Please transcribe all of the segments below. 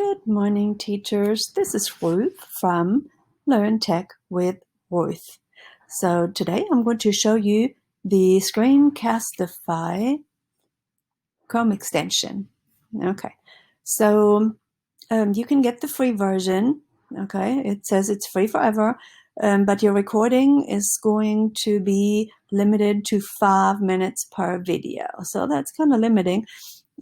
Good morning, teachers. This is Ruth from Learn Tech with Ruth. So today I'm going to show you the Screencastify Chrome extension. Okay, so you can get the free version. Okay, it says it's free forever, but your recording is going to be limited to 5 minutes per video. So that's kind of limiting.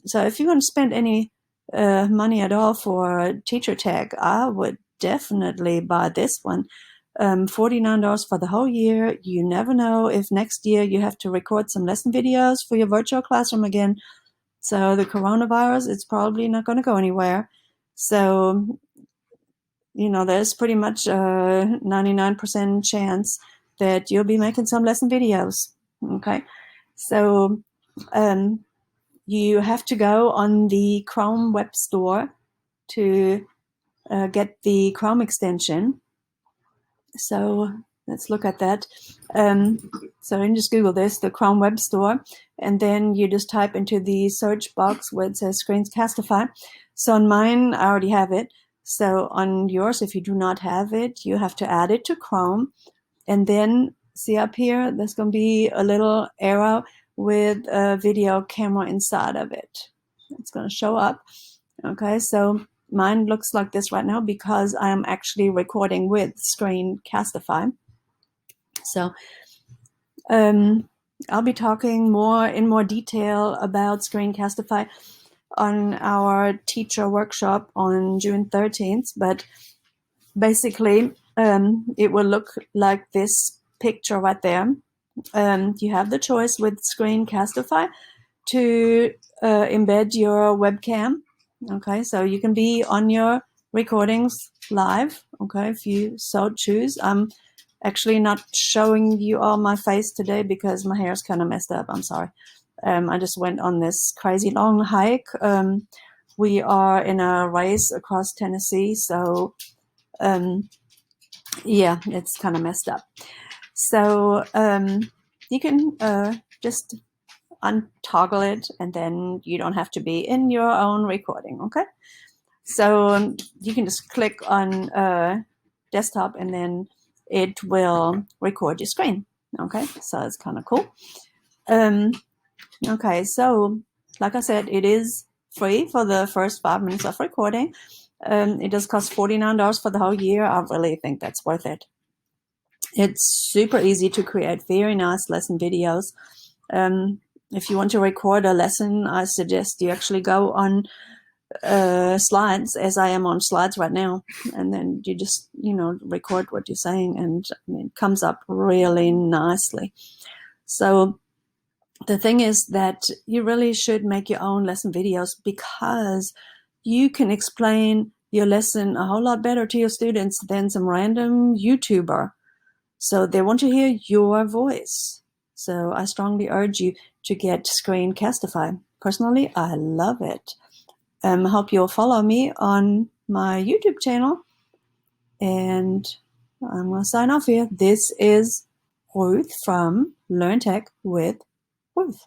So if you're going to spend any money at all for teacher tech, I would definitely buy this one. $49 for the whole year. You never know if next year you have to record some lesson videos for your virtual classroom again. So the coronavirus, it's probably not going to go anywhere. So, you know, there's pretty much a 99% chance that you'll be making some lesson videos. Okay. So, you have to go on the Chrome Web Store to get the Chrome extension. So let's look at that. So you can just Google this, the Chrome Web Store, and then you just type into the search box where it says Screencastify. So on mine, I already have it. So on yours, if you do not have it, you have to add it to Chrome. And then see up here, there's going to be a little arrow with a video camera inside of it. It's going to show up. Okay, so mine looks like this right now because I am actually recording with Screencastify. So I'll be talking in more detail about Screencastify on our teacher workshop on June 13th, but basically it will look like this picture right there. You have the choice with Screencastify to embed your webcam. Okay, so you can be on your recordings live, okay, if you so choose. I'm actually not showing you all my face today because my hair is kind of messed up. I'm sorry. I just went on this crazy long hike. We are in a race across Tennessee, so yeah, it's kind of messed up. So you can just untoggle it, and then you don't have to be in your own recording. Okay, so you can just click on desktop, and then it will record your screen. Okay, so it's kind of cool. Okay, so like I said, it is free for the first 5 minutes of recording. It does cost $49 for the whole year. I really think that's worth it. It's super easy to create very nice lesson videos. If you want to record a lesson, I suggest you actually go on slides, as I am on slides right now, and then you just, record what you're saying, and it comes up really nicely. So the thing is that you really should make your own lesson videos because you can explain your lesson a whole lot better to your students than some random YouTuber. So they want to hear your voice. So I strongly urge you to get Screencastify. Personally, I love it. I hope you'll follow me on my YouTube channel. And I'm going to sign off here. This is Ruth from Learn Tech with Ruth.